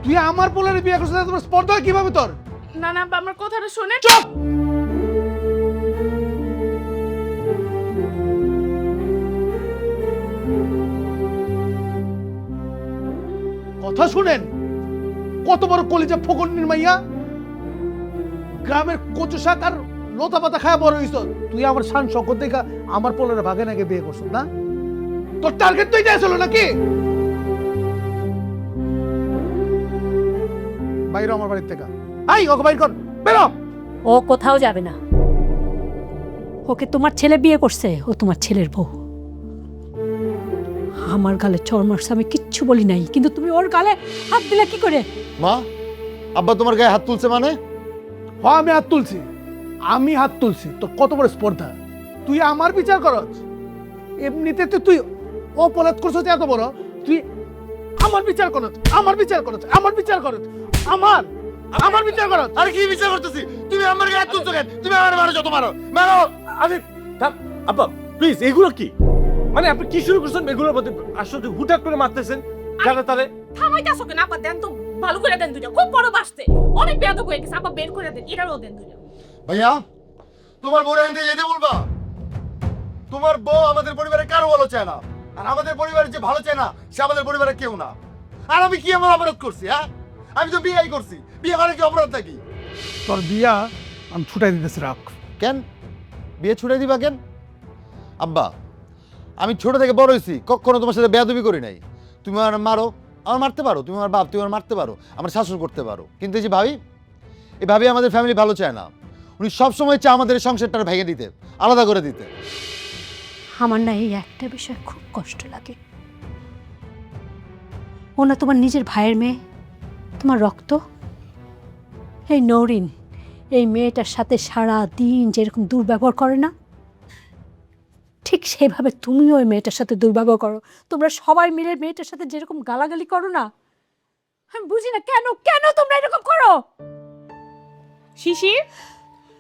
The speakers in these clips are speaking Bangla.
তুই আমার পোলার বিয়ে করছিস, তোমার স্পর্ধা কিভাবে তোর? না না আব্বা, আমার কথাটা শুনে। চুপ! কথা শুনেন, কত বড় কলিজা ফকন্নির মাইয়া, গ্রামের কচু শাক আর লতা পাতা খায়া বড় হইছ। তুই আমার শান শকত দেখা আমার পোলারে ভাগে নাকি বিয়ে করছিস না? তোর টার্গেট তো এটাই ছিল নাকি? বাইরে আমার বাড়ির থেকে, আই ওকে বাইর কর, বেরো। ও কোথাও যাবে না। ওকে তোমার ছেলে বিয়ে করছে, ও তোমার ছেলের বউ। আমার গালে চড় মারছে, আমি কিচ্ছু বলি নাই, কিন্তু তুমি ওর গালে হাত দিলে কি করে? মা, আব্বা তোমার গায়ে হাত তুলছে মানে? হ্যাঁ আমি হাত তুলছি, আমি হাত তুলছি। তোর কত বড় স্পর্ধা, তুই আমার বিচার করছ? এমনিতে তো তুই অপরাধ করছিস এত বড়, তুই আমার বিচার করছ, আমার বিচার করছ, আমার বিচার করছ, আমার আমার বিচার করছ। আরে কি বিচার করতেছি? তুমি আমার গায়ে হাত তুলছো কেন? তুমি আমার মারো, যত মারো মারো। আরে থাম আব্বা, প্লিজ। এগুলো কি মানে আপনি কি শুরু করছেন? এগুলোর মধ্যে আসলে হুটহাট করে মারতেছেন যারা তারে। থামাইতাছো কেন আব্বা? দেন তো, ভালো করে দেন দুইটা, খুব বড় বাসতে, অনেক বেয়াদব হয়ে গেছে আব্বা, বের করে দেন, এটারও দেন দুইটা। ভাইয়া, তোমার বউ এখান থেকে যেতে বলবা। তোমার বউ আমাদের পরিবারে কারো ভালো চায় না, আর আমাদের পরিবারে যে ভালো চায় না সে আমাদের পরিবারে কেউ না। আর আমি কি এমন অপরাধ করছি? হ্যাঁ, আমি তো বিয়েই করছি, বিয়ে করে কি অপরাধ নাকি? তোর বিয়া আমি ছুটাই দিতেছি, রাখ। কেন বিয়ে ছুড়ে দিবা কেন? আব্বা, আমি ছোট থেকে বড় হয়েছি, কখনো তোমার সাথে বেয়াদবি করি নাই। তুমি আমার মারো, আমার মারতে পারো, তুমি আমার বাপ, তুমি আমার মারতে পারো, আমার শাসন করতে পারো, কিন্তু এই যে ভাবি, এই ভাবি আমাদের ফ্যামিলি ভালো চায় না। উনি সবসময় চায় আমাদের এই সংসারটা ভেঙে দিতে, আলাদা করে দিতে। আমার না এই একটা বিষয় খুব কষ্ট লাগে। ও না তোমার নিজের ভাইয়ের মেয়ে, তোমার রক্ত। এই নৌরিন এই মেয়েটার সাথে সারা দিন যেরকম দুর্ব্যবহার করে না, ঠিক সেভাবে তুমিও ওই মেয়েটার সাথে দুর্ব্যবহার করো। তোমরা সবাই মিলে মেয়েটার সাথে যেরকম গালাগালি করো না, আমি বুঝি না কেন কেন তোমরা এরকম করো। শিশির,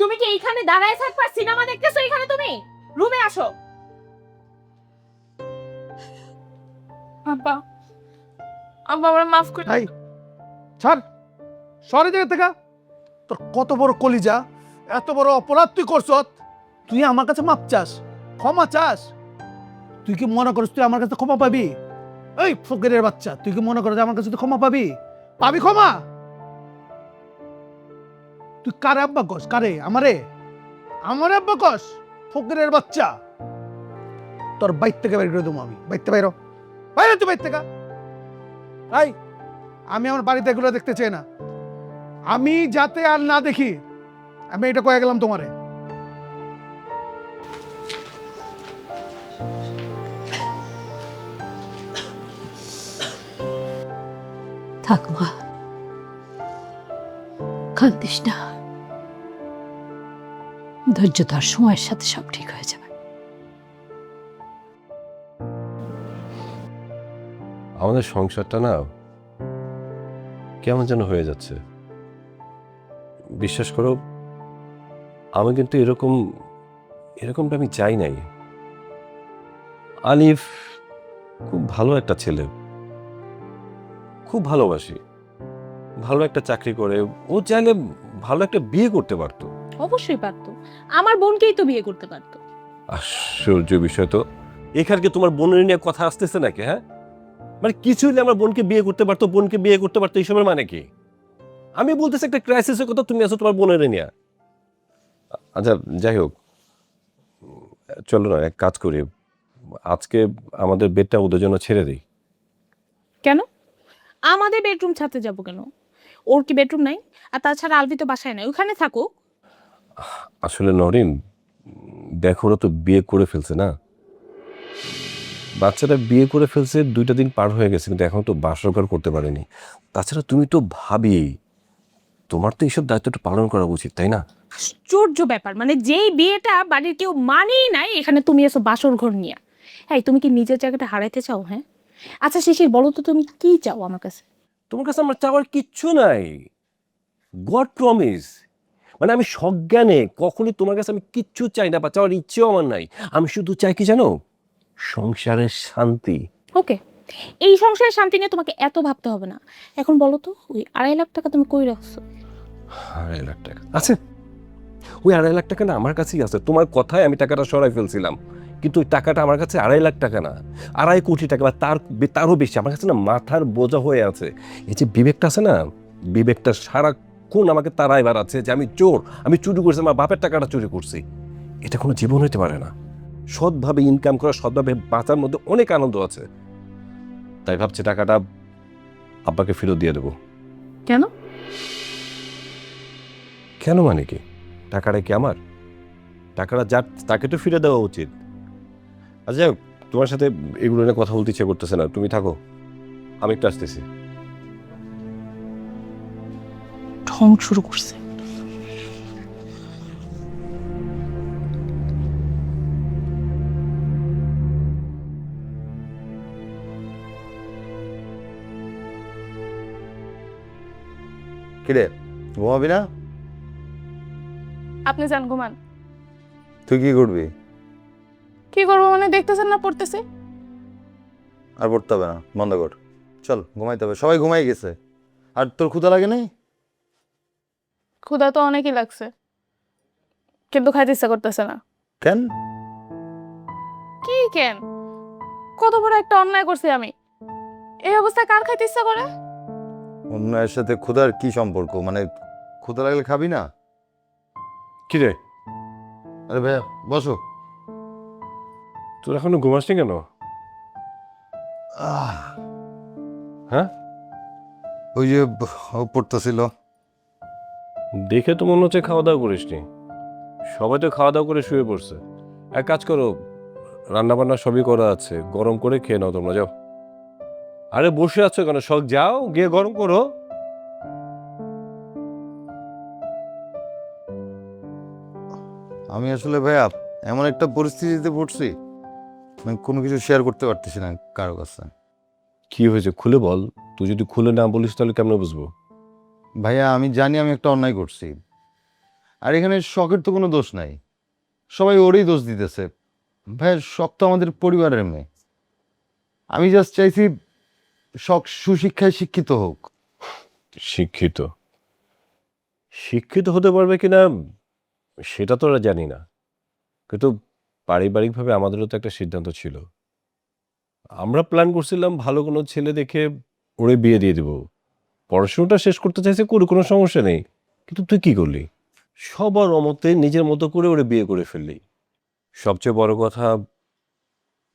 তুমি কি এইখানে দাঁড়ায় থাকবা? সিনেমা দেখতেছো এখানে? তুমি রুমে আসো। আব্বা, আব্বা আমার মাফ করে। এই ছাড়, সরে জায়গা থেকে। তোর কত বড় কলিজা, এত বড় অপরাধ তুই করছ, তুই আমার কাছে মাপ চাস, ক্ষমা চাস? তুই কি মনে করিস তুই আমার কাছে ক্ষমা পাবি? এই ফকিরের বাচ্চা, তুই কি মনে করিস আমার কাছে তুই ক্ষমা পাবি? পাবি ক্ষমা? তুই কারে আব্বা কস? কারে? আমারে? আমারে আব্বা কস? ফকিরের বাচ্চা, তোর বাইর থেকে বের করে দেবো আমি। বাইরতে বাইরো, বাইরে তুই বাইর থেকে। এই আমি আমার বাড়িতে এগুলো দেখতে চাই না, আমি যাতে আর না দেখি, আমি এটা কয়ে গেলাম তোমারে। থাক মা, কান্দিস না, ধৈর্য ধর, সময়ের সাথে সব ঠিক হয়ে যাবে। আমাদের সংসারটা না কেমন যেন হয়ে যাচ্ছে। বিশ্বাস করো, আমি কিন্তু এরকমটা আমি চাই নাই। আলিফ খুব ভালো একটা ছেলে, খুব ভালোবাসি, ভালো একটা চাকরি করে, ও চাইলে ভালো একটা বিয়ে করতে পারতো। অবশ্যই পারতো, আমার বোনকেই তো বিয়ে করতে পারতো। আশ্চর্য বিষয় তো, এখানে কি তোমার বোনের নিয়ে কথা আসতেছে নাকি? হ্যাঁ, মানে কিছু হলে আমার বোনকে বিয়ে করতে পারতো, বোনকে বিয়ে করতে পারতো, এইসবের মানে কি? আমি বলতেছি একটা ক্রাইসিসের কথা, তুমি আছো তোমার বোনের নিয়ে। আচ্ছা যাই হোক, চলো না এক কাজ করি, আজকে আমাদের বেডটা ওদের জন্য ছেড়ে দিই। কেন আমাদের বেডরুম ছাড়তে যাব কেন? ওর কি বেডরুম নাই? আর তাছাড়া আলভি তো বাসায় নাই, ওখানে থাকুক। আসলে নরিন, দেখো ওরা তো বিয়ে করে ফেলছে না, বাচ্চাটা বিয়ে করে ফেলছে, 2টা দিন পার হয়ে গেছে, কিন্তু এখন তো বাসরঘর করতে পারেনি। তাছাড়া তুমি তো ভাবি, তোমার তো এইসব দায়িত্বটা পালন করা উচিত, তাই না? আশ্চর্য ব্যাপার, মানে যেই বিয়েটা বাড়ির কেউ মানেই নাই, এখানে তুমি এসো বাসর ঘর নিয়ে। এই তুমি কি নিজের জায়গাটা হারাইতে চাও? হ্যাঁ আচ্ছা শিশির, বলো তো তুমি কি চাও আমার কাছে? তোমার কাছে আমার চাওয়ার কিচ্ছু নাই, গড প্রমিস। মানে আমি সজ্ঞানে কখনই তোমার কাছে আমি কিচ্ছু চাই না, বা চাওয়ার ইচ্ছেও আমার নাই। আমি শুধু চাই কি জানো, সংসারের শান্তি। ওকে, এই সংসারের শান্তি নিয়ে তোমাকে এত ভাবতে হবে না। এখন বলো তো ওই 2.5 লাখ টাকা তুমি কই রাখছো? 2.5 লাখ টাকা আছে? ওই 2.5 লাখ টাকা না আমার কাছেই আছে। তোমার কথায় আমি টাকাটা সরাই ফেলছিলাম, কিন্তু ওই টাকাটা আমার কাছে 2.5 লাখ টাকা না, 2.5 কোটি টাকা বা তারও বেশি আমার কাছে না মাথার বোঝা হয়ে আছে। এই যে বিবেকটা আছে না, বিবেকটা সারাক্ষণ আমাকে তারাই বাড়াচ্ছে যে আমি চোর, আমি চুরি করছি, আমার বাপের টাকাটা চুরি করছি। এটা কোনো জীবন হইতে পারে না। সৎভাবে ইনকাম করা, সৎভাবে বাঁচার মধ্যে অনেক আনন্দ আছে। তাই ভাবছি টাকাটা আব্বাকে ফেরত দিয়ে দেবো। কেন? কেন মানে কি? টাকাটা কি আমার? টাকাটা যার তাকে তো ফিরে দেওয়া উচিত। আচ্ছা, তোমার সাথে এগুলো নিয়ে কথা বলতে ইচ্ছে করতেছে না, তুমি থাকো, আমি একটু আসতেছি। ঢং শুরু করছে। কিরে, ঘুমাবি না? আপনি যান ঘুমান। তুই কি করবি? কি করবো মানে দেখতেছেন না পড়তেছে? আর পড়তে হবে না, বন্ধ কর, চল ঘুমাইতে হবে, সবাই ঘুমাই গেছে। আর তোর ক্ষুধা লাগে নাই? ক্ষুধা তো অনেকই লাগছে, কিন্তু খাইতে ইচ্ছা করতেছে না। কেন? কি কেন? কত বড় একটা অন্যায় করছি আমি, এই অবস্থায় কার খাইতে ইচ্ছা করে? অন্যের সাথে ক্ষুধার কি সম্পর্ক? মানে ক্ষুধা লাগলে খাবি না? কি রে, আরে ভাইয়া বসো। তোর এখনো ঘুমাসনি কেন? হ্যাঁ, ওই যে ও পড়তেছিল। দেখে তো মনে হচ্ছে খাওয়া দাওয়া করিসনি। সবাই তো খাওয়া দাওয়া করে শুয়ে পড়ছে। এক কাজ করো, রান্না বান্না সবই করা আছে, গরম করে খেয়ে নাও তোমরা, যাও। আরে বসে আছো কেন, সব যাও গিয়ে গরম করো। আমি আসলে ভাইয়া এমন একটা পরিস্থিতিতে পড়ছি, মানে কোনো কিছু শেয়ার করতে পারতেছি না কারো কাছে। কি হয়েছে খুলে বল। তুই যদি খুলে না বলিস তাহলে কেমন বুঝবো? ভাইয়া আমি জানি আমি একটা অন্যায় করছি, আর এখানে শখের তো কোনো দোষ নাই, সবাই ওরই দোষ দিতেছে। ভাইয়া শখ তো আমাদের পরিবারের মেয়ে, আমি জাস্ট চাইছি শখ সুশিক্ষায় শিক্ষিত হোক। শিক্ষিত শিক্ষিত হতে পারবে কিনা সেটা তো আমরা জানি না, কিন্তু পারিবারিকভাবে আমাদেরও তো একটা সিদ্ধান্ত ছিল। আমরা প্ল্যান করছিলাম ভালো কোনো ছেলে দেখে ওরে বিয়ে দিয়ে দিব। পড়াশোনাটা শেষ করতে চাইছে, কোনো সমস্যা নেই। কিন্তু তুই কি করলি? সবার অমতে নিজের মতো করে ওরে বিয়ে করে ফেললি। সবচেয়ে বড় কথা,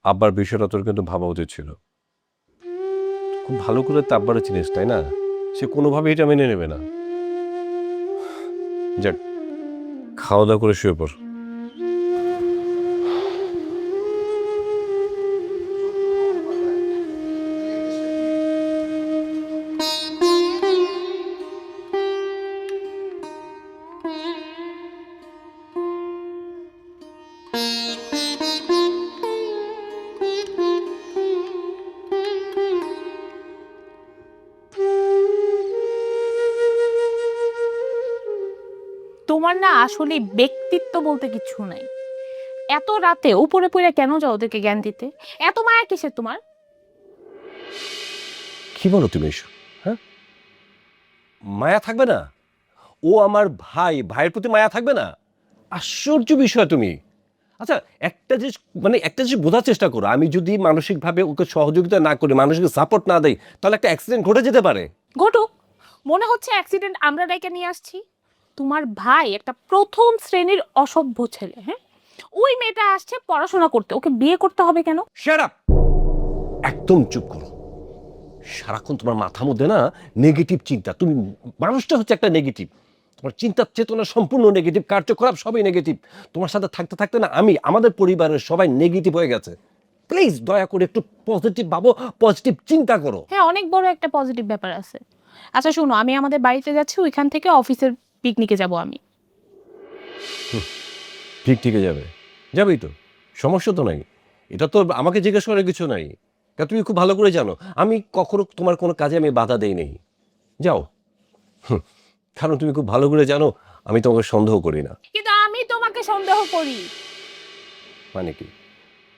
আব্বার বিষয়টা তোর কিন্তু ভাবা উচিত ছিল। খুব ভালো করে তো আব্বারও চিনিস, তাই না? সে কোনোভাবে এটা মেনে নেবে না। যাক, খাওয়া দাওয়া করে শুয়ে পড়। তোমার না আসলে ব্যক্তিত্ব বলতে কিছু নাই। এত রাতে উপরে পড়ে কেন যাও ওদেরকে জ্ঞান দিতে? এত মায়া কিসের তোমার? কি বলো তুমি এসব? হ্যাঁ, মায়া থাকবে না? ও আমার ভাই, ভাইয়ের প্রতি মায়া থাকবে না? আশ্চর্য বিষয় তুমি। আচ্ছা, একটা জিনিস বোঝার চেষ্টা করো। আমি যদি মানসিকভাবে ওকে সহযোগিতা না করি, মানসিক সাপোর্ট না দেই, তাহলে একটা অ্যাক্সিডেন্ট ঘটে যেতে পারে। ঘটুক, মনে হচ্ছে অ্যাক্সিডেন্ট আমরা ডেকে নিয়ে আসছি। তোমার ভাই একটা প্রথম শ্রেণীর অসভ্য ছেলে। হ্যাঁ, ওই মেয়েটা আসছে পড়াশোনা করতে, ওকে বিয়ে করতে হবে কেন? শাট আপ, একদম চুপ করো। সারাক্ষণ তোমার মাথার মধ্যে না নেগেটিভ চিন্তা। তুমি মানুষটা হচ্ছে একটা নেগেটিভ, তোমার চিন্তার চেতনা সম্পূর্ণ নেগেটিভ, কার্যকলাপ সবই নেগেটিভ। তোমার সাথে থাকতে থাকতে না আমাদের পরিবারের সবাই নেগেটিভ হয়ে গেছে। প্লিজ দয়া করে একটু পজিটিভ ভাবো, পজিটিভ চিন্তা করো। হ্যাঁ, অনেক বড় একটা পজিটিভ ব্যাপার আছে। আচ্ছা শোনো, আমি আমাদের বাড়িতে যাচ্ছি, ওইখান থেকে অফিসের পিকনিকে যাব আমি। ঠিক যাবে, যাবেই তো, সমস্যা তো নাই। এটা তো আমাকে জিজ্ঞেস করার কিছু নাই, কারণ তুমি খুব ভালো করে জানো আমি কখনো তোমার কোনো কাজে আমি বাধা দেই নেই। যাও। কারণ তুমি খুব ভালো করে জানো আমি তোমাকে সন্দেহ করি না। কিন্তু আমি তোমাকে সন্দেহ করি। মানে কি?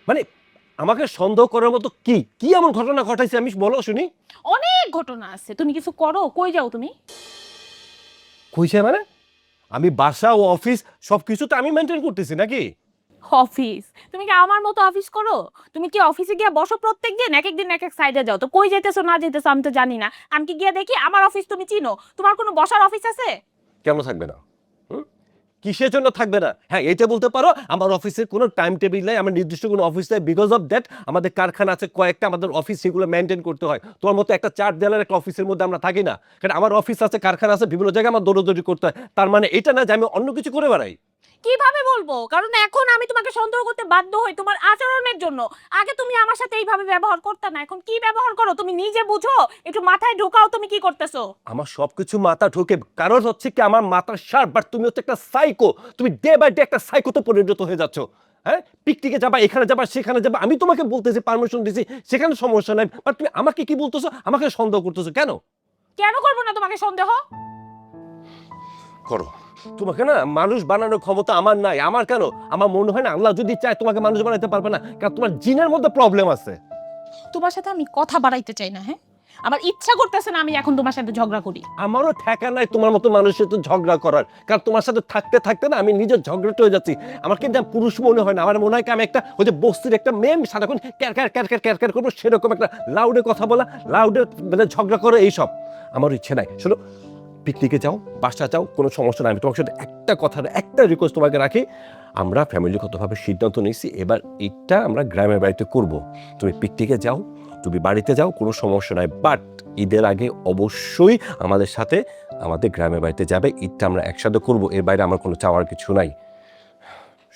মানে আমাকে সন্দেহ করার মতো কি কি এমন ঘটনা ঘটাইছে আমি বলো শুনি। অনেক ঘটনা আছে, তুমি কিছু করো। কই যাও তুমি? কইছে মানে আমি বাসা ও অফিস সবকিছু তো আমি মেনটেন করতেছি নাকি? অফিস? তুমি কি আমার মতো অফিস করো? তুমি কি অফিসে গিয়ে বসো প্রত্যেক দিন? এক এক দিন এক এক সাইডে যাও, তো কই যাইতেছো না যাইতেছো আমি তো জানি না। আমি কি গিয়ে দেখি আমার অফিস তুমি চিনো? তোমার কোনো বসার অফিস আছে? কেন থাকবে না? কিসের জন্য থাকবে না? হ্যাঁ, এটা বলতে পারো আমার অফিসের কোনো টাইম টেবিল নাই, আমার নির্দিষ্ট কোনো অফিস নাই। বিকজ অফ দ্যাট আমাদের কারখানা আছে কয়েকটা, আমাদের অফিস সেগুলো মেনটেন করতে হয়। তোমার মতো একটা 4 দেয়ালের একটা অফিসের মধ্যে আমরা থাকি না। কারণ আমার অফিস আছে, কারখানা আছে, বিভিন্ন জায়গায় আমার দৌড়দৌড়ি করতে হয়। তার মানে এটা না যে আমি অন্য কিছু করে বেড়াই। কিভাবে বলবো? কারণ এখন আমি তোমাকে সন্দেহ করতে বাধ্য হই তোমার আচরণের জন্য। আগে তুমি আমার সাথে এইভাবে ব্যবহার করতে না, এখন কি ব্যবহার করো তুমি নিজে বুঝো? একটু মাথায় ঢোকাও তুমি কি করতেছো। আমার সবকিছু মাথা ঢোকে, কারণ হচ্ছে কি আমার মাথা শার্প, বাট তুমি হচ্ছে একটা সাইকো। তুমি ডে বাই ডে একটা সাইকোতে পরিণত হয়ে যাচ্ছ। হ্যাঁ, পিকনিকে যাবা, এখানে যাবা, সেখানে যাবা, আমি তোমাকে বলতেছি পারমিশন দিছি, সেখানে সমস্যা নাই, বাট তুমি আমাকে কি বলতেছো, আমাকে সন্দেহ করতেছো কেন? কেন করবো না তোমাকে সন্দেহ? করো। তোমাকে না মানুষ বানানোর ক্ষমতা আমার নাই। আমার কেন? আমার মনে হয় না আল্লাহ যদি চায় তোমাকে মানুষ বানাতে পারবে না, কারণ তোমার জিনের মধ্যে প্রবলেম আছে। তোমার সাথে আমি কথা বাড়াইতে চাই না। হ্যাঁ, আমার ইচ্ছা করতেছে না আমি এখন তোমার সাথে ঝগড়া করি। আমারও ঠেকা নাই তোমার মতো মানুষের সাথে ঝগড়া করার, কারণ তোমার সাথে থাকতে থাকতে না আমি নিজের ঝগড়াটা হয়ে যাচ্ছি। আমার কিন্তু পুরুষ মনে হয় না, আমার মনে হয় কি আমি একটা ওই যে বস্তির একটা মেয়ে, সারাক্ষণ car car car car car car করবো, সেরকম একটা লাউডে কথা বলা, লাউডে মানে ঝগড়া করে, এইসব আমার ইচ্ছে নাই। শোনো, পিকনিকে যাও, বাসা যাও, কোনো সমস্যা নাই। আমি তোমার সাথে একটা কথা, একটা রিকোয়েস্ট তোমাকে রাখি। আমরা ফ্যামিলিগতভাবে সিদ্ধান্ত নিয়েছি এবার এটা আমরা গ্রামের বাড়িতে করব। তুমি পিকনিকে যাও, তুমি বাড়িতে যাও, কোনো সমস্যা নাই, বাট ঈদের আগে অবশ্যই আমাদের সাথে আমাদের গ্রামের বাড়িতে যাবে। ঈদটা আমরা একসাথে করব, এর বাইরে আমার কোনো চাওয়ার কিছু নাই।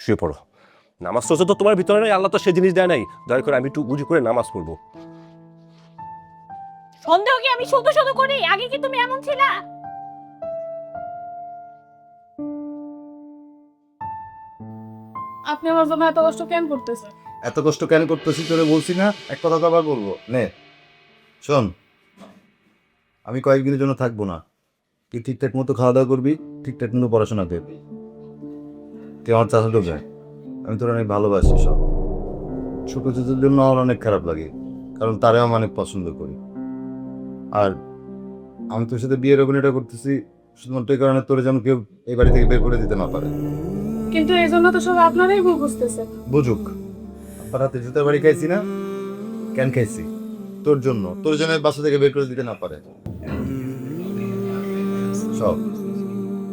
শুয়ে পড়ো। নামাজ তো তোমার ভিতরে নাই, আল্লাহ তো সে জিনিস দেয় নাই। দয়া করে আমি একটু বুঝি করে নামাজ পড়বো। সন্দেহ কি আমি শুধু শুধু করি? আগে কি তুমি এমন ছিলা? আপনি আমার জন্য এত কষ্ট কেন করতেছেন? এত কষ্ট কেন করতেছি তোরে বলছি না? এক কথা তো আবার বলবো নে। শোন, আমি কয়েকদিনের জন্য থাকবো না। তুই ঠিকঠাক মতো খাওয়া দাওয়া করবি, ঠিকঠাক মতো পড়াশোনা করবি। তুই আমার চাচাতো ভাই, আমি তোর অনেক ভালোবাসি। সব ছোট ছোটোর জন্য আমার অনেক খারাপ লাগে, কারণ তারে আমি অনেক পছন্দ করি। আর আমি তোর সাথে বিয়ের অভিনয়টা করতেছি শুধুমাত্র এই কারণে তোরে যেন কেউ এই বাড়ি থেকে বের করে দিতে না পারে। কিন্তু এই জন্য তো সব আপনারাই ভুল বুঝতেছে। বুঝুক। পাড়াতে জুতার বাড়ি খাইছি না? কেন খাইছি? তোর জন্য, তোর জন্য বাসা থেকে বের করে দিতে না পারে। সব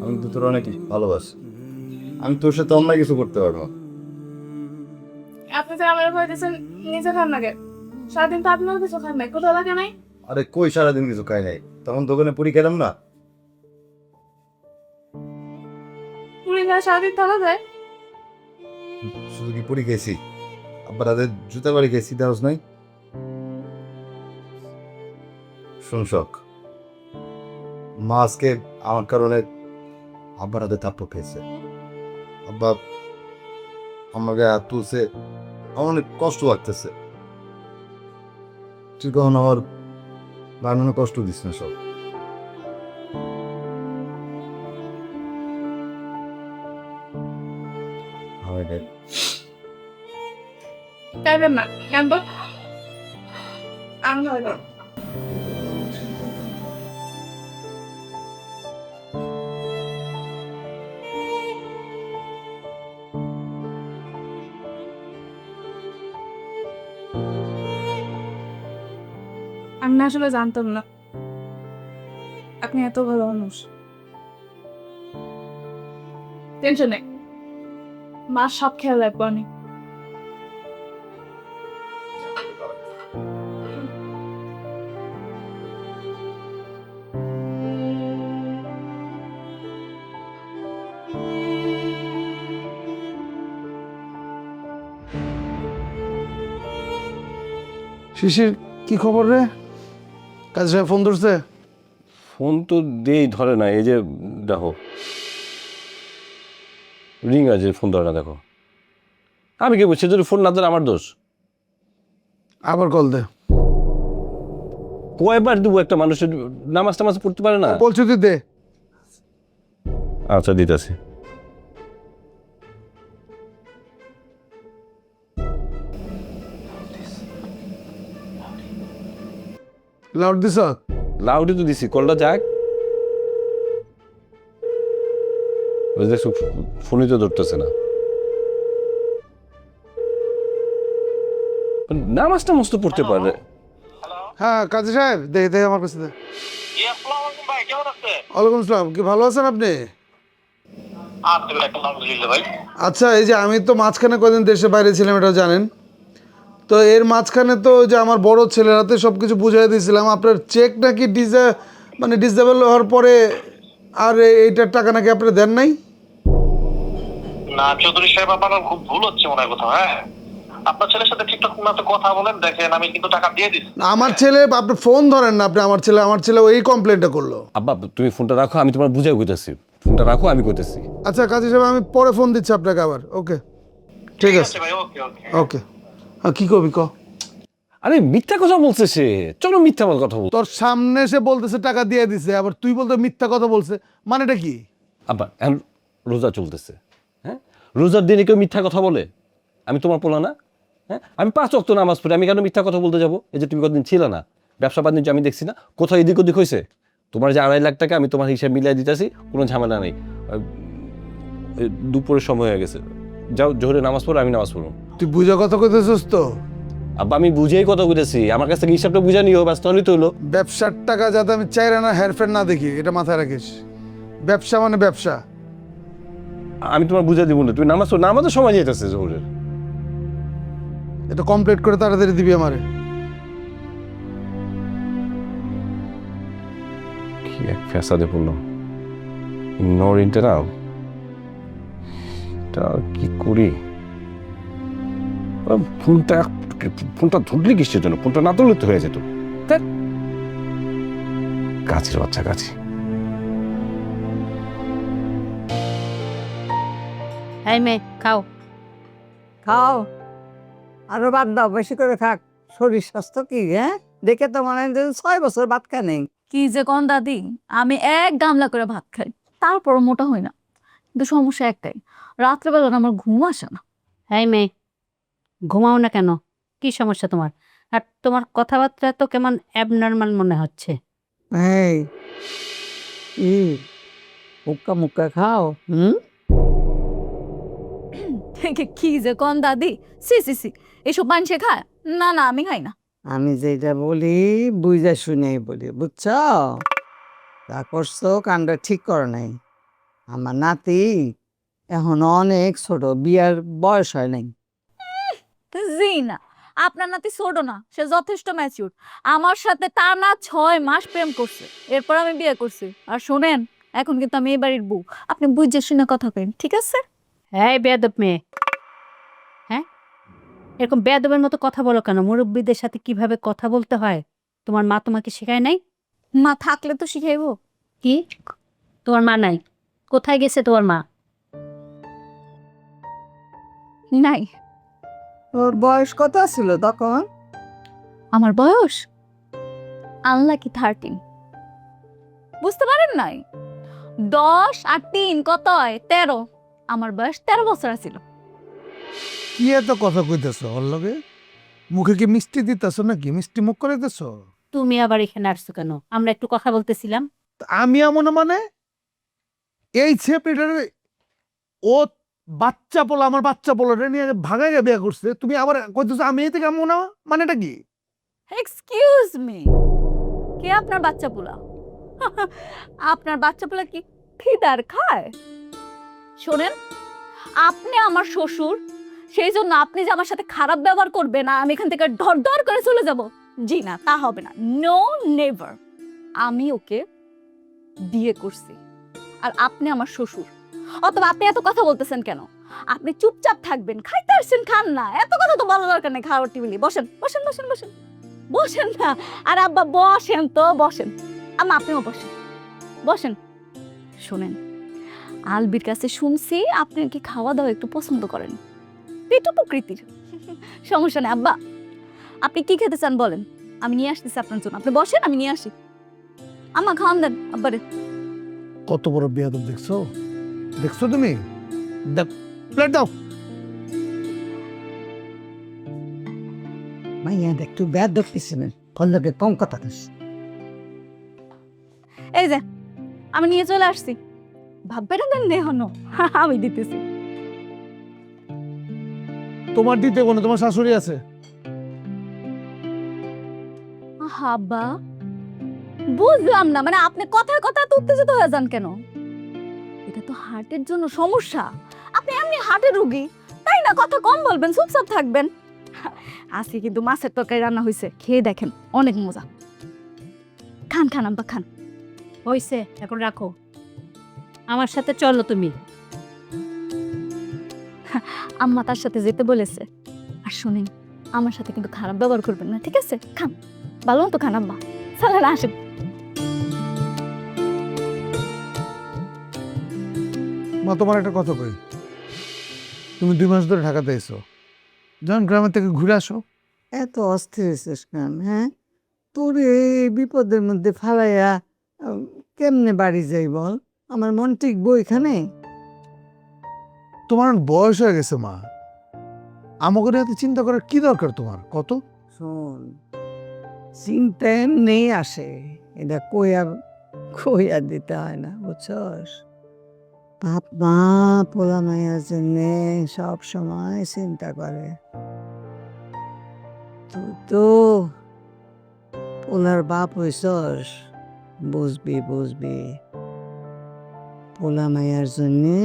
আমি তো তোর অনেক ভালোবাসি, আমি তোর সাথে অন্যায় কিছু করতে পারবো না। আপনি যে আমার ভয় দিয়েছেন, নিজে খান না কেন? সারাদিন তো আপনারও কিছু খান নাই, কোথাও লাগে নাই? আরে কই সারাদিন কিছু খাই নাই, তখন দোকানে পুরি খেলাম না। পুরি না সারাদিন থাকা যায়? শুধু কি পুরি খেয়েছি? আব্বা তাদের জুতার বাড়ি খেয়েছি, দেওয়াস নাই? শোন শখ, মা আজকে আমার কারণে আব্বার হাতে থাপ্পড় খেয়েছে। আব্বা আমাকে হাত তুলছে, আমার অনেক কষ্ট লাগতেছে। তুই কখন আমার বানানো কষ্ট দিস না। সব চাইবেন না কেন? তো আমি হয়তো আমি না আসলে জানতাম না আপনি এত ভালো মানুষ। টেনশন নেই, মা সব খেয়াল রাখবো আমি। শিশির, কি খবর রে? কাজী সাহেব ফোন ধরছে? ফোন তো দেই, ধরে না। এই যে দেখো রিং আছে, ফোন ধরে না। দেখো আমি কি বলছি, যদি ফোন না ধরে আমার দোষ? আবার কল দে। কয়বার দেবো? একটা মানুষের নামাজ টামাজ পড়তে পারে না। বলছি তুই দে। আচ্ছা, দিতেছি। লাউড দিছ? লাউডে তো দিছি, কলটা যাক। ওই যে ফোনই তো ধরতেছে না। নামাজটা মস্ত পড়তে পারে। হ্যাঁ কাজী সাহেব, দেখে আমার কাছে দে। ওয়ালাইকুম আসসালাম, কি ভালো আছেন আপনি? আচ্ছা, এই যে আমি তো মাঝখানে কদিন দেশে বাইরে ছিলাম, এটা জানেন তো। এর মাঝখানে তো ওই যে আমার বড় ছেলের হাতে সব কিছু বুঝাই দিয়েছিলাম। আপনার চেক নাকি ডিসেবল হওয়ার পরে আর এইটার টাকা নাকি আপনি দেন নাই। না চৌধুরী সাহেব, আপনার খুব ভুল হচ্ছে মনে হয় কোথাও। হ্যাঁ, আপনার ছেলের সাথে ঠিকঠাক মতো কথা বলেন, দেখেন আমি কিন্তু টাকা দিয়ে দিচ্ছি। আমার ছেলে, আপনি ফোন ধরেন না। আপনি আমার ছেলে ওই কমপ্লেনটা করলো। আব্বা তুমি ফোনটা রাখো, আমি তোমার বুঝাই কইতাছি। ফোনটা রাখো, আমি কইতাছি। আচ্ছা কাজী সাহেব, আমি পরে ফোন দিচ্ছি আপনাকে আবার। ওকে, ঠিক আছে ভাই, ওকে ওকে। ওকে। হ্যাঁ, কি করবি ক? আরে মিথ্যা কথা বলছে সে, চলো মিথ্যা কথা বল। তোর সামনে সে বলতেছে টাকা দিয়ে দিছে, আবার তুই বলতে মিথ্যা কথা বলছে, মানেটা কি? আব্বা এখন রোজা চলতেছে, হ্যাঁ? রোজার দিনে কেউ মিথ্যা কথা বলে? আমি তোমার পোলা না? হ্যাঁ, আমি 5 ওয়াক্ত নামাজ পড়ি, আমি কেন মিথ্যা কথা বলতে যাবো? এই যে তুমি কতদিন ছিল না, ব্যবসা বাণিজ্য আমি দেখছি না, কোথাও এদিক ওদিক হয়েছে? তোমার যে 2.5 লাখ টাকা আমি তোমার হিসাব মিলিয়ে দিতেছি, কোনো ঝামেলা নেই। দুপুরের সময় হয়ে গেছে, যাও জোহরে নামাজ পড়ো, আমি নামাজ পড়ো। তুই বুঝা কথা কইতেছিস তো? আব্বা আমি বুঝেই কথা বলেছি, আমার কাছ থেকে হিসাবটা বুঝে নিও, ব্যস্ত হলেই তো হলো। ব্যবসার টাকা যাতে আমি চাইরা না হেরফের না দেখি, এটা মাথায় রাখিস। ব্যবসা মানে ব্যবসা। আমি তোমার বুঝে দিব না, তুমি নামাজ পড়ো, নামাজের সময় যেতেছে জোহরের। এটা কমপ্লিট করে তাড়াতাড়ি দিবি আমারে। কি এক ফ্যাসাদে পড়লাম। নরিনটা না, এটা কি করি? ফোনটা ধরলে কিসের জন্য? ফোনটা না ধরলে তো হয়ে যেত। গাছের বাচ্চা গাছি। এই মেয়ে, খাও। খাও, আরো বাদ দাও, বেশি করে থাক। শরীর স্বাস্থ্য কি, হ্যাঁ? দেখে তো মনে হয় যে 6 বছর ভাত খায় নেই। কি যে কোন দাদি, আমি এক গামলা করে ভাত খাই, তারপর মোটা হই না। কিন্তু সমস্যা একটাই, রাত্রেবেলা না আমার ঘুম আসে না। এই মেয়ে, ঘুমাও না কেন? কি সমস্যা তোমার? আর তোমার কথাবার্তা তো কেমন অ্যাবনর্মাল মনে হচ্ছে। এই মুক্কা মুক্কা খাও। কি যে কোন দাদি, সি সি সি, এসব মানুষে খায়? না না, আমি খাই না। আমি যেটা বলি বুঝা শুনেই বলি, বুঝছ? তা করছো, কাণ্ড ঠিক করো নাই। আমার নাতি এখন অনেক ছোট, বিয়ার বয়স হয় নাই। জি না, আপনার নাতি ছোট না, সে যথেষ্ট ম্যাচিউর। আমার সাথে টানা 6 মাস প্রেম করছে, এরপর আমি বিয়ে করছি। আর শোনেন, এখন কিন্তু আমি এই বাড়ির বউ, আপনি বুঝে শুনে কথা কইন, ঠিক আছে? এই বেয়াদব মেয়ে, হ্যাঁ, এরকম বেয়াদবের মতো কথা বলো কেন? মুরব্বীদের সাথে কিভাবে কথা বলতে হয় তোমার মা তোমাকে শেখায় নাই? মা থাকলে তো শিখাইবো। কি, তোমার মা নাই? কোথায় গেছে তোমার মা? নাই। ওর বয়স কত ছিল তখন? আমার বয়স আনলাকি 13। বুঝতে পারেন নাই? 10 আর 3 কত হয়? 13। আমার বয়স 13 বছর ছিল। কি এত কথা কইতেছ ওর লগে? মুখে কি মিষ্টি দিতেছ নাকি? মিষ্টি মুখ করে দিতেছ? তুমি আবার এখানে আসছো কেন? আমরা একটু কথা বলতেছিলাম। আমি এমন মানে এই ছেলেটার, ও বাচ্চা পোলা, আমার বাচ্চা পোলাটা নিয়ে ভাগাইয়া বিয়ে করছে, তুমি আবার কইতেছ আমি এই থেকে এমন মানেটা কি? এক্সকিউজ মি, কে আপনার বাচ্চা পোলা? আপনার বাচ্চা পোলা কি খিদার খায়? শোনেন, আপনি আমার শ্বশুর, সেই জন্য আপনি যে আমার সাথে খারাপ ব্যবহার করবেন না, আমি এখান থেকে ধর ধর করে চলে যাব, জি না, তা হবে না। No, never. আমি ওকে বিয়ে করছি, আর আপনি আমার শ্বশুর। অথবা আপনি এত কথা বলতেছেন কেন? আপনি চুপচাপ থাকবেন, খাইতে আসছেন খান না, এত কথা তো বলার দরকার নেই। খাওয়ার টেবিলে বসেন, বসেন বসেন বসেন বসেন না। আর আব্বা বসেন তো, বসেন। আম্মা আপনিও বসেন, বসেন। শোনেন, আলবির কাছে শুনছি আপনি কি খাওয়া দাওয়া একটু পছন্দ করেন, পেটু প্রকৃতির। সমস্যা নেই আব্বা, আপনি কি খেতে চান বলেন, আমি নিয়ে আসতেছি আপনার জন্য। আপনি বসেন, আমি নিয়ে আসি। আম্মা খাওয়ান দেন আব্বারে। কত বড় বেয়াদব দেখছো? দেখছো তুমি? প্লেট দাও। মাইয়া একটু ব্যাদ পিছনে ফলকে কম কথা দিস। এই যে আমি নিয়ে চলে আসছি, ভাববে না দেন দেহনো আমি দিতেছি। তোমার দিতে কোনো তোমার শাশুড়ি আছে? হাবা বুঝলাম না, মানে আপনি কথায় কথায় তো উত্তেজিত হয়ে যান কেন? এটা তো হার্টের জন্য সমস্যা, আপনি এমনি হার্টের রোগী তাই না, কথা কম বলবেন, চুপচাপ থাকবেন। আজকে কিন্তু মাছের তরকারি রান্না হয়েছে, খেয়ে দেখেন অনেক মজা। খান খান আব্বা খান। হইছে, এখন রাখো, আমার সাথে চলো তুমি। আম্মা তার সাথে যেতে বলেছে। আর শুনেন, আমার সাথে কিন্তু খারাপ ব্যবহার করবেন না, ঠিক আছে? খান, ভালো মতো খান আম্মা। চলেন আসেন। মা, তোমার একটা কথা কই, তুমি 2 মাস ধরে ঢাকাতে এসো, যখন গ্রামের থেকে ঘুরে আসো। এত অস্থির হয়েছিস কেন? হ্যাঁ, তোর এই বিপদের মধ্যে ফালাইয়া কেমনে বাড়ি যাই বল? আমার মন টিকবো এখানে? তোমার বয়স হয়ে গেছে মা, আমাকে এত চিন্তা করার কি দরকার তোমার কত? শোন, চিন্তা এমনি আসে, এটা কইয়া দিতে হয় না, বুঝছস? বাপ মা পোলা মায়ের জন্যে সব সময় চিন্তা করে। তুই তো পোলার বাপ হইছস, বুঝবি পোলা মায়ের জন্যে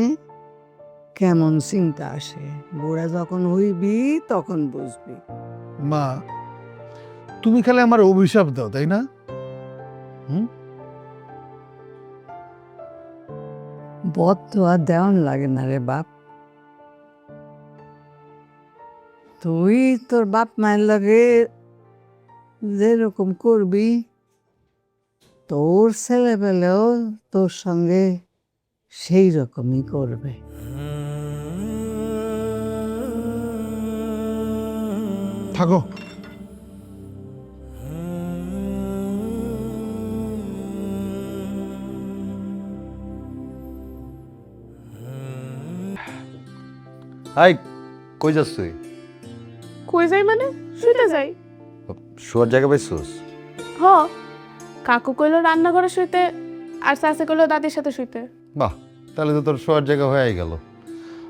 কেমন চিন্তা আসে। বুড়া যখন হইবি তখন বুঝবি। মা, তুমি খালি আমার অভিশাপ দাও, তাই না? বদ তো আর দেওয়ান লাগে না রে বাপ। তুই তোর বাপ মায়ের লাগে যেরকম করবি, তোর ছেলে পেলেও তোর সঙ্গে সেই রকমই করবে। থাকো। হাই, কই যাস তুই? কই যাই মানে? শুইতে যাই। শোয়ার জায়গা পাইছিস? হ, কাকু কইলো রান্নাঘরে শুইতে, আর চাচা কইলো দাদির সাথে শুইতে। বাহ, তাহলে তো তোর শোয়ার জায়গা হয়েই গেল।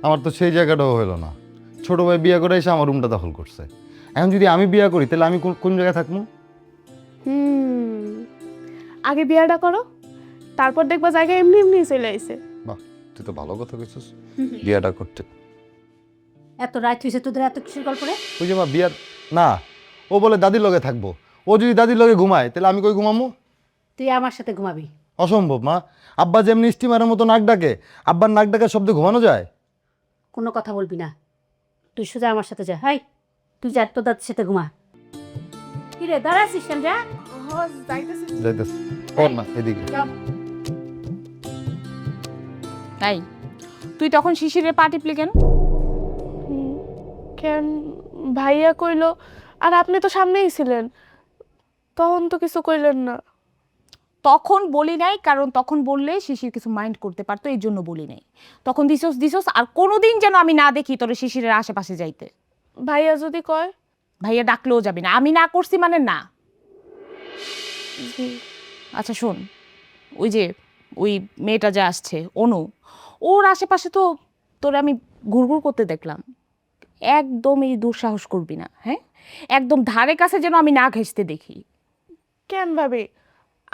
আমার তো সেই জায়গাটাও হলো না। ছোট ভাই বিয়ে করে এসে আমার রুমটা দখল করছে। এখন যদি আমি বিয়ে করি তাহলে আমি কোন জায়গায় থাকবো? আগে বিয়েটা করো, তারপর দেখবা জায়গা এমনি এমনি চলে আইছে। বাহ, তুই তো ভালো কথা কইছিস বিয়েটা করতে। এত রাত হয়েছে তোদের, এত কিসের গল্প রে? ওই যে মা বিয়ার না, ও বলে দাদির লগে থাকবো। ও যদি দাদির লগে ঘুমায় তাহলে আমি কই ঘুমামো? তুই আমার সাথে ঘুমাবি। অসম্ভব মা। আব্বা যেমনি স্টিমারের মতো নাক ডাকে, আব্বার নাক ডাকার শব্দে ঘুমানো যায়? কোনো কথা বলবি না, তুই সোজা আমার সাথে যা। হাই, তুই যা, তোর দাদির সাথে ঘুমা। কি রে, দাঁড়াছিস কেন? যা। যাইতেছে। ওর না, এদিকে। তাই তুই তখন শিশিরের পা টিপলি কেন? কেন ভাইয়া কইলো, আর আপনি তো সামনেই ছিলেন, তখন তো কিছু কইলেন না। তখন বলি নাই, কারণ তখন বললে শিশির কিছু মাইন্ড করতে পারতো, এই জন্য বলি নাই। তখন দিছস, আর কোনোদিন যেন আমি না দেখি তোরে শিশিরের আশেপাশে যাইতে। ভাইয়া যদি কয়? ভাইয়া ডাকলেও যাবি না, আমি না করছি মানে না। আচ্ছা শোন, ওই মেয়েটা যা আসছে অনু, ওর আশেপাশে তো তোরে আমি ঘুরঘুর করতে দেখলাম। একদম এই দুঃসাহস করবি না, হ্যাঁ? একদম ধারে কাছে যেন আমি না ঘেঁষতে দেখি। কেন ভাবি?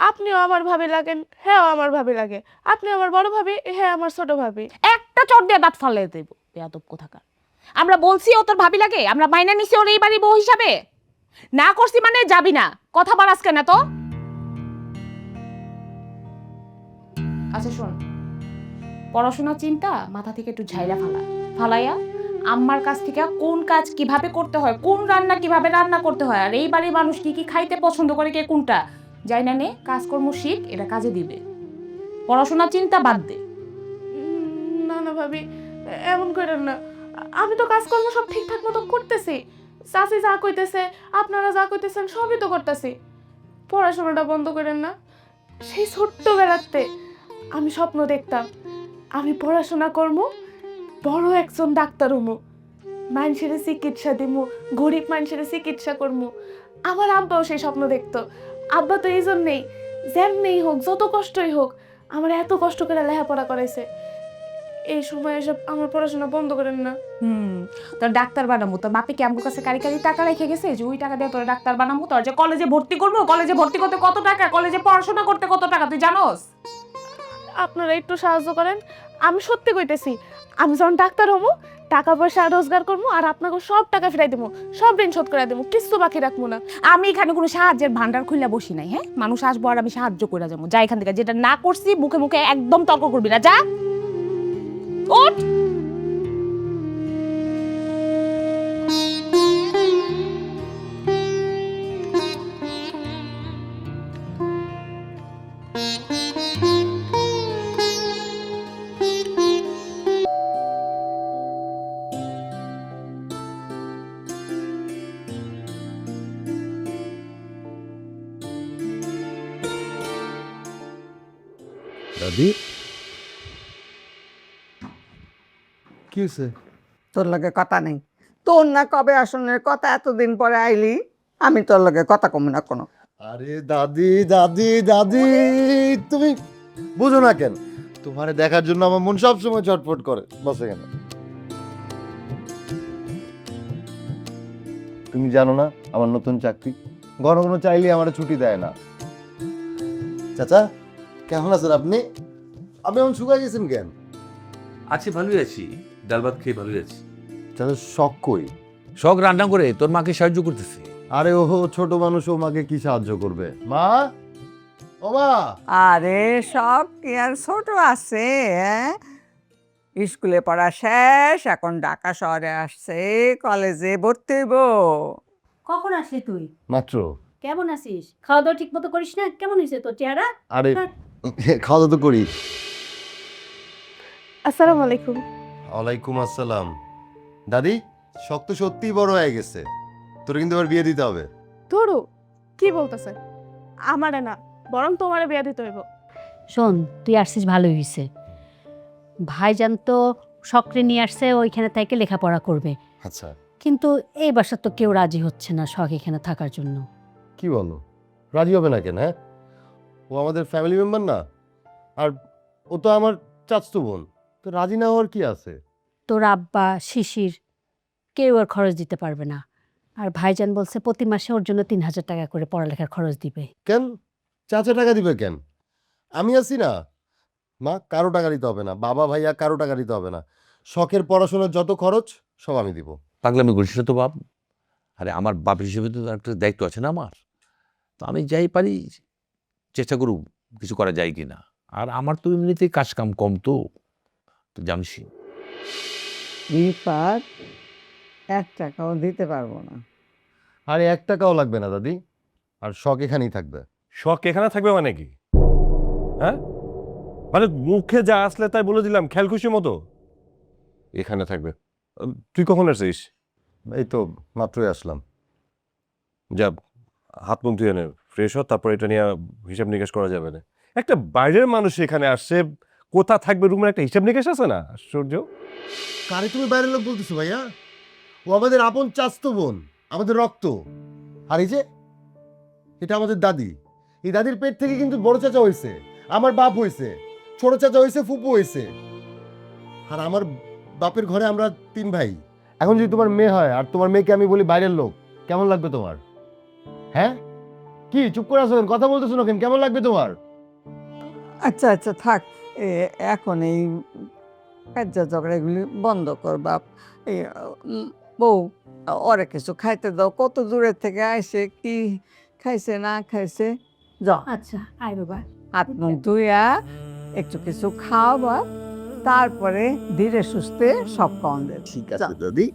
আপনিও আমার ভাবে লাগেন, হ্যাঁ আমার ভাবে লাগে। আপনি আমার বড় ভাবি, হ্যাঁ আমার ছোট ভাবি। একটা চট দিয়ে দাঁত ফালাই দেব, বেয়াদব কোথাকার। আমরা বলছি ও তোর ভাবি লাগে, আমরা মাইনা নিছি ওর এই বাড়ির বউ হিসাবে। না করছি মানে যাবি না, কথা বাড়াস কেন তো? আচ্ছা শোন, পড়াশোনার চিন্তা মাথা থেকে একটু ঝাইলা ফালাইয়া আম্মার কাছ থেকে কোন কাজ কিভাবে করতে হয়, কোন রান্না কিভাবে রান্না করতে হয়, আর এই বাড়ির মানুষ কি কি খাইতে পছন্দ করে, কে কোনটা যাই না নে, কাজকর্ম শিখ, এটা কাজে দিবে। পড়াশোনার চিন্তা বাদ দে। না না ভাবি, এমন করেন না, আমি তো কাজকর্ম সব ঠিকঠাক মতো করতেছি। চাচি যা কইতেছে, আপনারা যা কইতেছেন সবই তো করতেছি। পড়াশোনাটা বন্ধ করেন না। সেই ছোট্টবেলাতে আমি স্বপ্ন দেখতাম আমি পড়াশোনা করবো, বড় একজন ডাক্তার হমু, মানুষের চিকিৎসা দিমু, গরিব মানুষের চিকিৎসা করবো। আমার আব্বাও সেই স্বপ্ন দেখতো। আব্বা তো এই জন্যেই যেমনি হোক, যত কষ্টই হোক, আমার এত কষ্ট করে লেখাপড়া করাইছে। এই সময় এসব আমার পড়াশোনা বন্ধ করেন না। তোর ডাক্তার বানাবো, তোর বাপে কি আমার কাছে কারি টাকা রেখে গেছে যে ওই টাকা দিয়ে তোর ডাক্তার বানাবো? তোর যে কলেজে ভর্তি করবো, কলেজে ভর্তি করতে কত টাকা, কলেজে পড়াশোনা করতে কত টাকা তুই জানোস? আপনারা একটু সাহায্য করেন। আমি সত্যি কইতেছি, আমি যখন ডাক্তার হবো, টাকা পয়সা রোজগার করবো, আর আপনাকে সব টাকা ফিরাই দেবো, সব ঋণ শোধ করে দেবো, কিছু বাকি রাখবো না। আমি এখানে কোনো সাহায্যের ভান্ডার খুলে বসি নাই। হ্যাঁ, মানুষ আসবো আর আমি সাহায্য করে যাবো। যা এখান থেকে, যেটা না করছি মুখে মুখে একদম তর্ক করবি না, যা ওঠ। দাদি কি হয়েছে? তোর লগে কথা নেই। তোর না কবে আসনের কথা, এতদিন পরে আইলি, আমি তোর লগে কথা কমু না কোনো। আরে দাদি দাদি দাদি, তুমি বুঝো না কেন? তোমারে দেখার জন্য আমার মন সবসময় চটপট করে। বসে কেন? তুমি জানো না আমার নতুন চাকরি? ঘন ঘন চাইলে আমার ছুটি দেয় না। চাচা কেমন আছেন আপনি? আপনি এমন শুকাই গেছেন কেন? আছি, ভালোই আছি, ডাল ভাত খেয়ে ভালোই আছি। চাচা শখ কই? শখ রান্না করে তোর মাকে সাহায্য করতেছি। আরে ওহো, ছোট মানুষ, ও মাকে কি সাহায্য করবে? মা, ও মা। আরে সব কি আর ছোট আছে? স্কুলে পড়া শেষ, এখন ঢাকা শহরে আসছে, কলেজে ভর্তি হইব। কখন আসলি তুই? মাত্র। কেমন আছিস? খাওয়া দাওয়া ঠিক মতো করিস না? কেমন হয়েছে তোর চেহারা? আরে খাওয়া দাওয়া তো করি। আসসালামু আলাইকুম। ওয়ালাইকুম আসসালাম। দাদি, শখ তো সত্যিই বড় হয়ে গেছে, তোর কিন্তু আবার বিয়ে দিতে হবে। ধরো কি বলতেছে? আমারে না, বরং তোমারে বিয়ে দিতে হইব। শোন, তুই আসছিস ভালোই হয়েছে। ভাইজান তো শখরে নিয়ে আসছে, ওইখানে থেকে লেখাপড়া করবে। আচ্ছা, কিন্তু এই বাসা তো কেউ রাজি হচ্ছে না শখ এখানে থাকার জন্য। কি বলো? রাজি হবে না কেন? হ্যাঁ, ও আমাদের ফ্যামিলি মেম্বার না? আর ও তো আমার চাচতো বোন, তো রাজি না হওয়ার কি আছে? তোর আব্বা, শিশির কেউ আর খরচ দিতে পারবে না। আর ভাইজান বলছে প্রতি মাসে ওর জন্য 3,000 টাকা করে পড়ালেখার খরচ দিবে। কেন? চাচা টাকা দিবে কেন? আমি আছি না মা, কারো টাকা দিতে হবে না। বাবা ভাইয়া কারো টাকা দিতে হবে না। শখের পড়াশোনার যত খরচ সব আমি দিব। পাগলামি করিস না তো বাপ। আরে আমার বাপ হিসেবে তো তার একটা দায়িত্ব আছে না আমার। তো আমি যাই পারি চেষ্টা করব কিছু করা যায় কি না। আর আমার তো এমনিতেই কাজ কাম কম, তো জানিসই। রিপাত 1 টাকাও দিতে পারবো না। আরে 1 টাকাও লাগবে না দাদি, আর শখ এখানেই থাকবে। শখ এখানে থাকবে মানে কি? হ্যাঁ, মানে মুখে যা আসলে তাই বলে দিলাম খেয়াল খুশি মতো এখানে থাকবে। তুই কখন আসছিস? এই তো মাত্রই আসলাম। যা হাত মুখ ধুয়ে নে, ফ্রেশ হ, তারপর এটা নিয়ে হিসাব নিকাশ করা যাবে না। একটা বাইরের মানুষ এখানে আসছে, কোথা থাকবে রুমের একটা হিসাব নিকাশ আছে না? আশ্চর্য। কারে তুমি বাইরের লোক বলতেছো ভাইয়া? ও আমাদের আপন চাচতো বোন, আমাদের রক্ত। আর এই যে এটা আমাদের দাদি, এই দাদির পেট থেকে কিন্তু বড় চাচা হয়েছে, আমার বাপ হয়েছে, ছোট চাচা হয়েছে, ফুপু হয়েছে। আর আমার বাপের ঘরে আমরা 3 ভাই। এখন যদি তোমার মেয়ে হয় আর তোমার মেয়েকে আমি বলি বাইরের লোক, কেমন লাগবে তোমার? হ্যাঁ, কি চুপ করে আছো কেন? কথা বলতেছো না কেন? কেমন লাগবে তোমার? আচ্ছা আচ্ছা থাক, এখন এই কাজ্জা ঝগড়াগুলি বন্ধ কর বাপ। এই বউ, ওরে কিছু খাইতে দাও। কত দূরের থেকে আইসে, কি খাইছে না খাইছে। যাও, আচ্ছা আয় বাবা। হাত মুখ ধুইয়া একটু কিছু খাও বাপ, তারপরে ধীরে সুস্থে সব খাওয়ান দেবে। ঠিক আছে দাদি।